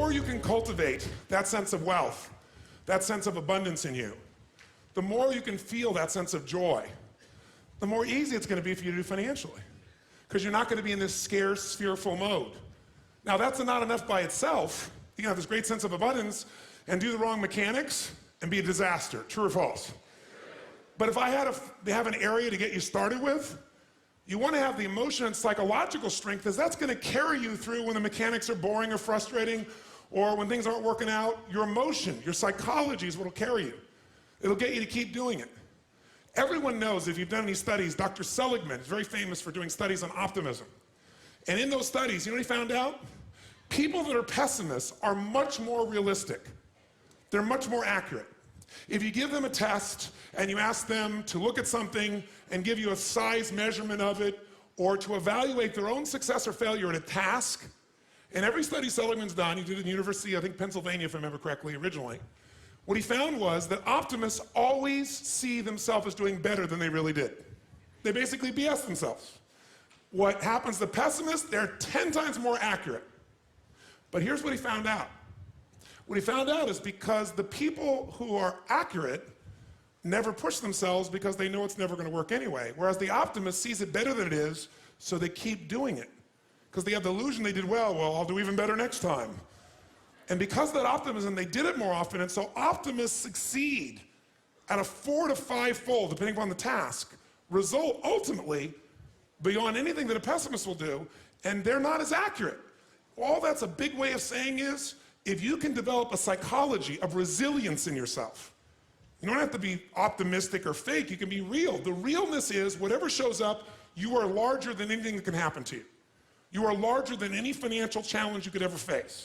more you can cultivate that sense of wealth, that sense of abundance in you, the more you can feel that sense of joy, the more easy it's going to be for you to do financially. Because you're not going to be in this scarce, fearful mode. Now, that's not enough by itself. You can have this great sense of abundance and do the wrong mechanics and be a disaster. True or false? But if I had to have an area to get you started with, you want to have the emotion and psychological strength, because that's going to carry you through when the mechanics are boring or frustrating, or when things aren't working out. Your emotion, your psychology is what will carry you. It'll get you to keep doing it. Everyone knows, if you've done any studies, Dr. Seligman is very famous for doing studies on optimism. And in those studies, you know what he found out? People that are pessimists are much more realistic. They're much more accurate. If you give them a test and you ask them to look at something and give you a size measurement of it, or to evaluate their own success or failure at a task, in every study Seligman's done, he did it in the University, I think Pennsylvania if I remember correctly originally, what he found was that optimists always see themselves as doing better than they really did. They basically BS themselves. What happens to pessimists, they're 10 times more accurate. But here's what he found out. What he found out is because the people who are accurate never push themselves because they know it's never going to work anyway. Whereas the optimist sees it better than it is, so they keep doing it. Because they have the illusion they did well, I'll do even better next time. And because of that optimism, they did it more often, and so optimists succeed at a 4 to 5-fold, depending upon the task, result ultimately beyond anything that a pessimist will do, and they're not as accurate. All that's a big way of saying is, if you can develop a psychology of resilience in yourself, you don't have to be optimistic or fake, you can be real. The realness is, whatever shows up, you are larger than anything that can happen to you. You are larger than any financial challenge you could ever face.